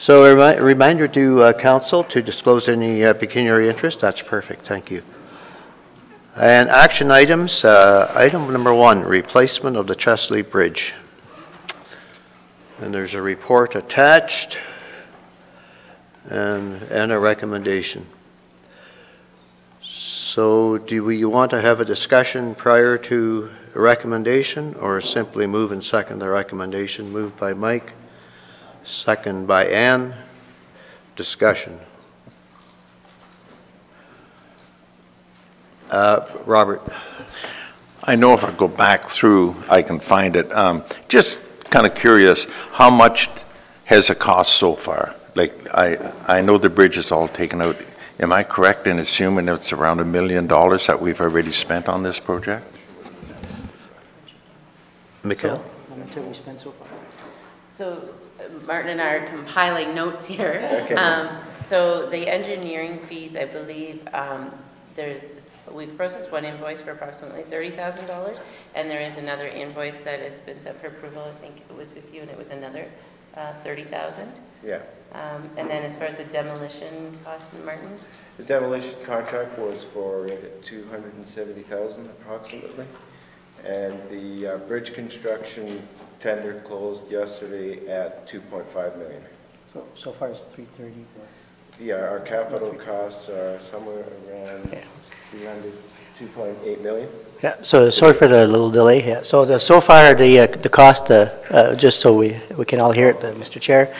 So a reminder to council to disclose any pecuniary interest. That's perfect. Thank you. And action items. Item number 1, replacement of the Chesley Bridge. And there's a report attached and a recommendation. So do you want to have a discussion prior to a recommendation, or simply move and second the recommendation? Moved by Mike, second by Ann. Discussion. Robert. I know if I go back through, I can find it. Just kind of curious, how much has it cost so far? Like, I know the bridge is all taken out. Am I correct in assuming it's around $1 million that we've already spent on this project? Miguel? How much have we spent so far? So Martin and I are compiling notes here. Okay. So the engineering fees, I believe, we've processed one invoice for approximately $30,000, and there is another invoice that has been set for approval. I think it was with you, and it was another $30,000. Yeah. And then as far as the demolition costs, Martin? The demolition contract was for $270,000 approximately, and the bridge construction tender closed yesterday at $2.5 million. So far it's 330 plus. Yeah, our capital costs are somewhere around 2.8 million. Yeah, so sorry for the little delay here. So so far the cost, just so we can all hear it, Mr. Chair,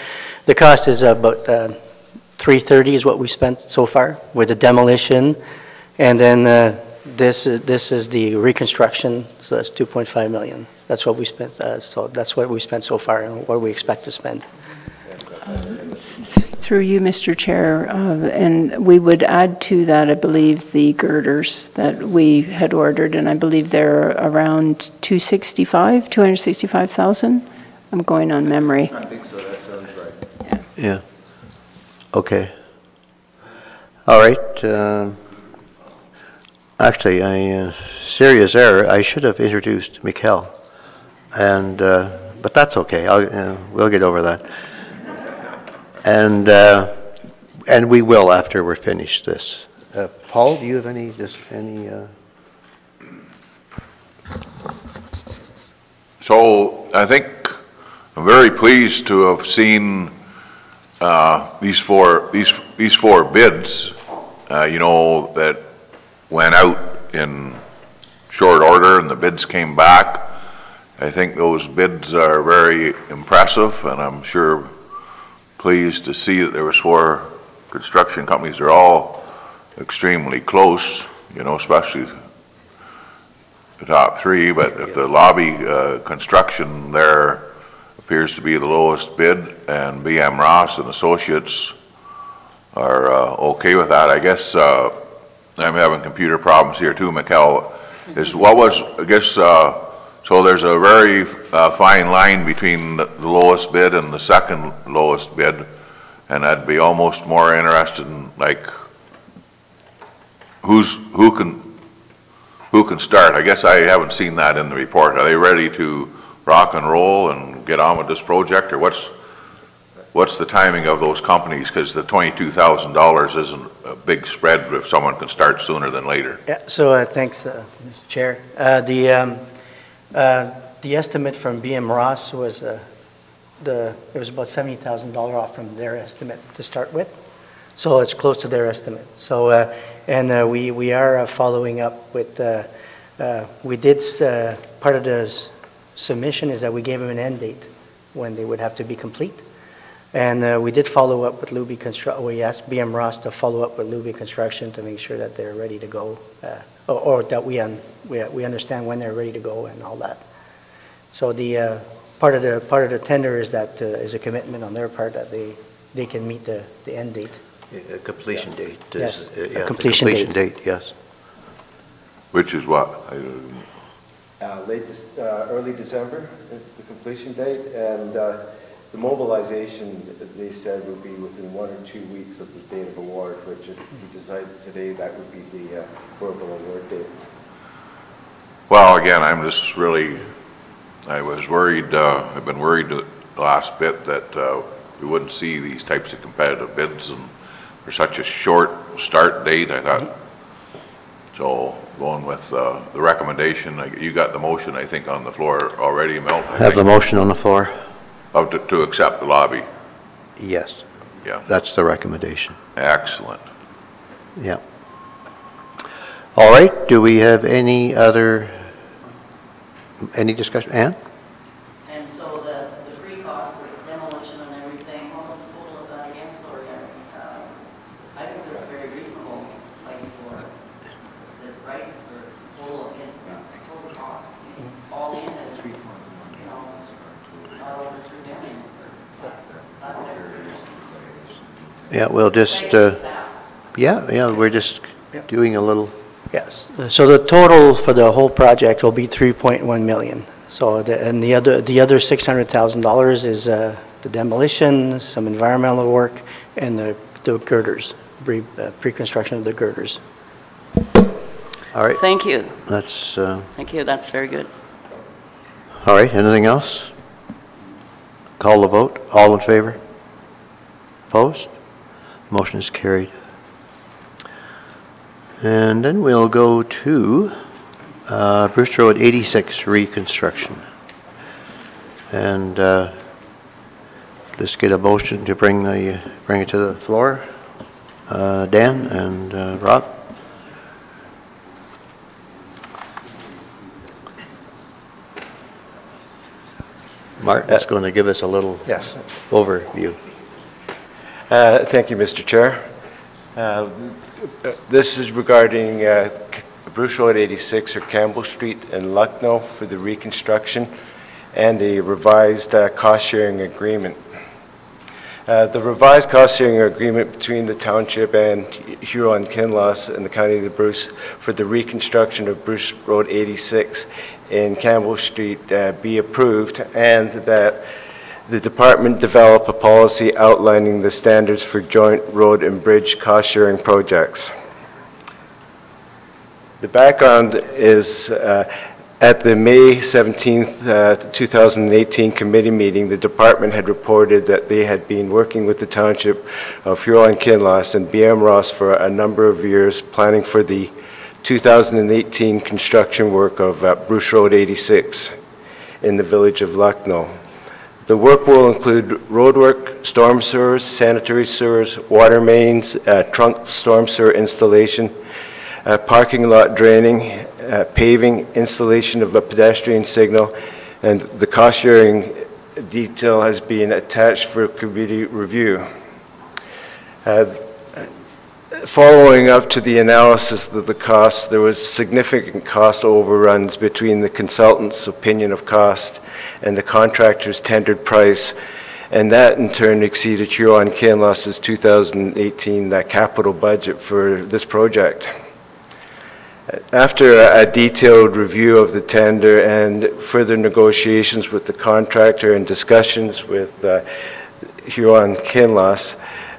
the cost is about 330 is what we spent so far with the demolition, and then this is the reconstruction, so that's 2.5 million. That's what we spent. So that's what we spent so far, and what we expect to spend. Through you, Mr. Chair, and we would add to that, I believe, the girders that we had ordered, and I believe they're around 265,000. I'm going on memory. I think so, that sounds right. Yeah. Okay. All right. Actually, serious error. I should have introduced Miguel, and but that's okay. We'll get over that. And we will after we're finished this. Paul, do you have any? So I think I'm very pleased to have seen these four bids. That went out in short order, and the bids came back. I think those bids are very impressive, and I'm sure pleased to see that there was 4 construction companies. They're all extremely close, especially the top 3, but if the lobby construction there appears to be the lowest bid, and BM Ross and Associates are okay with that. I guess I'm having computer problems here too, Miguel. So there's a very fine line between the lowest bid and the second lowest bid, and I'd be almost more interested in, like, who can start. I guess I haven't seen that in the report. Are they ready to rock and roll and get on with this project, or what's the timing of those companies? Because the $22,000 isn't a big spread if someone can start sooner than later. Yeah. So thanks, Mr. Chair. The estimate from BM Ross was it was about $70,000 off from their estimate to start with, so it's close to their estimate. So we are following up with. We did part of the submission is that we gave them an end date when they would have to be complete, and we did follow up with Luby Construction. We asked BM Ross to follow up with Luby Construction to make sure that they're ready to go. Or that we understand when they're ready to go and all that. So the part of the tender is that is a commitment on their part that they can meet the end date. A completion date. Yes, a completion date. Yes. Which is what? Early December is the completion date, and the mobilization, they said, would be within 1 or 2 weeks of the date of award, which if we decide today, that would be the verbal award date. Well, again, I was worried, I've been worried the last bit that we wouldn't see these types of competitive bids and for such a short start date, I thought. So going with the recommendation, you got the motion, I think, on the floor already, Mel? Have the motion on the floor? To accept the lobby. Yes. Yeah. That's the recommendation. Excellent. Yeah. All right, do we have any discussion? Ann? And so the pre-cost, the demolition and everything, what was the total of that again? Sorry, I think that's very reasonable, like for this price, or total cost, all in is, you know, not over 3 million. Yeah, we'll just, yeah, we're just doing a little. Yes, so the total for the whole project will be 3.1 million. So, and the other $600,000 is the demolition, some environmental work, and the girders, pre-construction of the girders. All right. Thank you. That's, Thank you, that's very good. all right, anything else? Call the vote, all in favor? Opposed? Motion is carried. And then we'll go to Bruce Road 86 reconstruction. And let's get a motion to bring it to the floor. Dan and Rob. Martin's going to give us a little overview. Thank you, Mr. Chair. This is regarding Bruce Road 86 or Campbell Street in Lucknow for the reconstruction and a revised cost-sharing agreement. The revised cost-sharing agreement between the township and Huron-Kinloss and the County of the Bruce for the reconstruction of Bruce Road 86 in Campbell Street be approved, and that the department develop a policy outlining the standards for joint road and bridge cost-sharing projects. The background is at the May 17th, 2018 committee meeting, the department had reported that they had been working with the township of Huron-Kinloss and BM Ross for a number of years, planning for the 2018 construction work of Bruce Road 86 in the village of Lucknow. The work will include roadwork, storm sewers, sanitary sewers, water mains, trunk storm sewer installation, parking lot draining, paving, installation of a pedestrian signal, and the cost-sharing detail has been attached for committee review. Following up to the analysis of the costs, there was significant cost overruns between the consultant's opinion of cost and the contractor's tendered price, and that in turn exceeded Huron-Kinloss's 2018 capital budget for this project. After a detailed review of the tender and further negotiations with the contractor and discussions with Huron-Kinloss,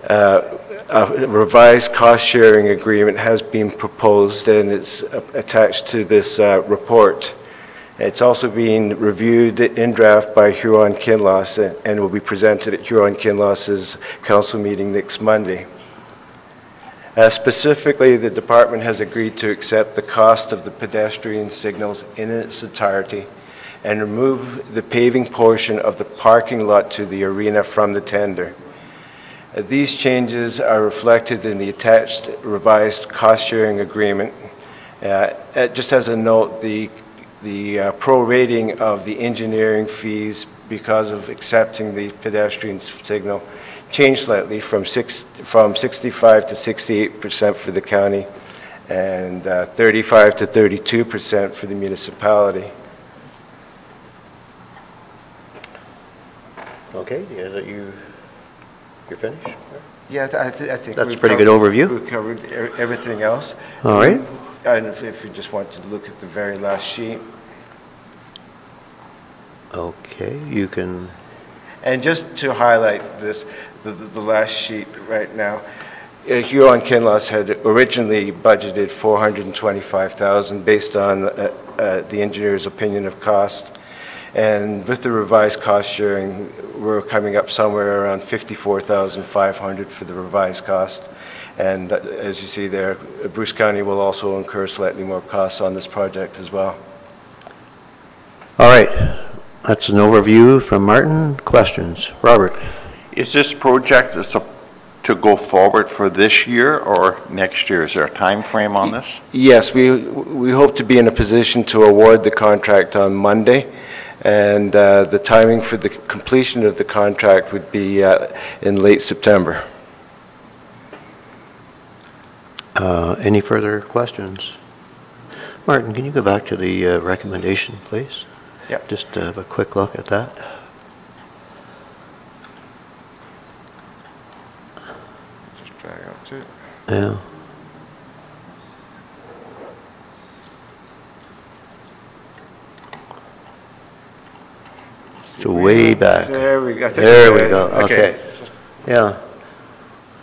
a revised cost-sharing agreement has been proposed, and it's attached to this report. It's also being reviewed in draft by Huron-Kinloss and will be presented at Huron-Kinloss's council meeting next Monday. Specifically, the department has agreed to accept the cost of the pedestrian signals in its entirety and remove the paving portion of the parking lot to the arena from the tender. These changes are reflected in the attached revised cost-sharing agreement. Just as a note, the prorating of the engineering fees because of accepting the pedestrian signal changed slightly from 65 to 68% for the county and 35 to 32% for the municipality. Okay, is it you're finished? Yeah, I think that's a pretty good overview. We covered everything else. All right. And if you just want to look at the very last sheet. Okay, you can. And just to highlight this, the last sheet right now, Huron-Kinloss had originally budgeted $425,000 based on the engineer's opinion of cost. And with the revised cost sharing, we're coming up somewhere around $54,500 for the revised cost. And as you see there, Bruce County will also incur slightly more costs on this project as well. All right, that's an overview from Martin. Questions? Robert? Is this project to go forward for this year or next year? Is there a time frame on this? Yes, we hope to be in a position to award the contract on Monday. And the timing for the completion of the contract would be in late September. Any further questions? Martin, can you go back to the recommendation, please? Yep. Just have a quick look at that. Just drag up to it. Yeah. It's way back. There we go. There we go. Okay. Yeah.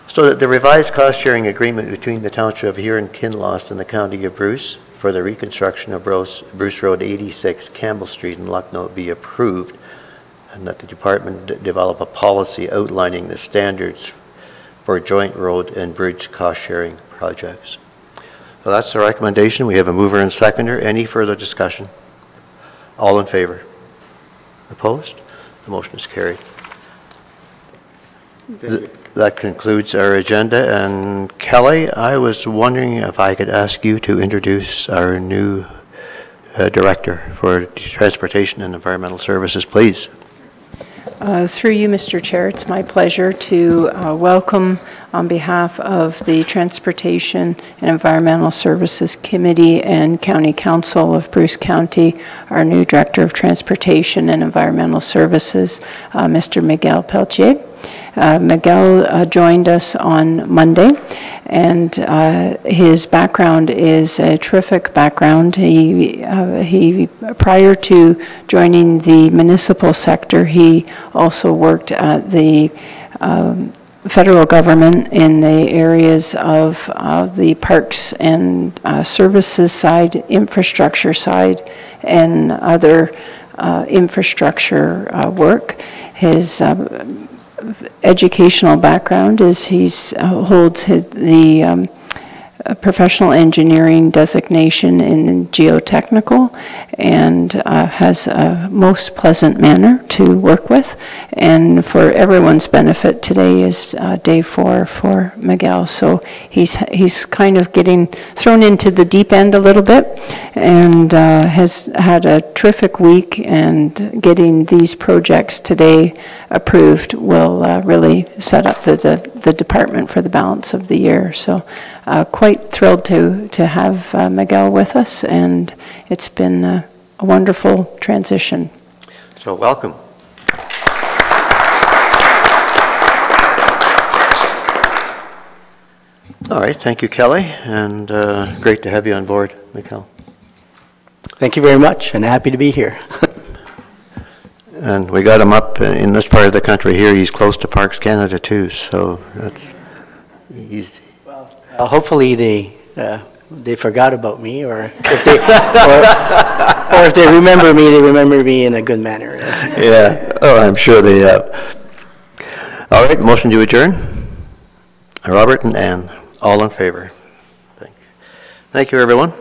So the revised cost-sharing agreement between the Township of Huron-Kinloss and the County of Bruce for the reconstruction of Bruce Road 86, Campbell Street in Lucknow be approved, and that the department develop a policy outlining the standards for joint road and bridge cost-sharing projects. So that's the recommendation. We have a mover and seconder. Any further discussion? All in favor? Opposed? The motion is carried. That concludes our agenda. And Kelly, I was wondering if I could ask you to introduce our new Director for Transportation and Environmental Services, please. Through you, Mr. Chair, it's my pleasure to welcome on behalf of the Transportation and Environmental Services Committee and County Council of Bruce County, our new Director of Transportation and Environmental Services, Mr. Miguel Palchik. Miguel joined us on Monday, and his background is a terrific background. He prior to joining the municipal sector, he also worked at the federal government in the areas of the parks and services side, infrastructure side, and other infrastructure work. His educational background is holds the professional engineering designation in geotechnical, and has a most pleasant manner to work with. And for everyone's benefit, today is day 4 for Miguel. So he's kind of getting thrown into the deep end a little bit, and has had a terrific week, and getting these projects today approved will really set up the department for the balance of the year. So quite thrilled to have Miguel with us, and it's been a wonderful transition. So welcome. All right, thank you, Kelly, and great to have you on board, Miguel. Thank you very much, and happy to be here. And we got him up in this part of the country here. He's close to Parks Canada too, so he's. Well, hopefully they forgot about me, or if they or if they remember me in a good manner. Yeah. Oh, I'm sure they have. All right, motion to adjourn. Robert and Ann, all in favor. Thank you, everyone.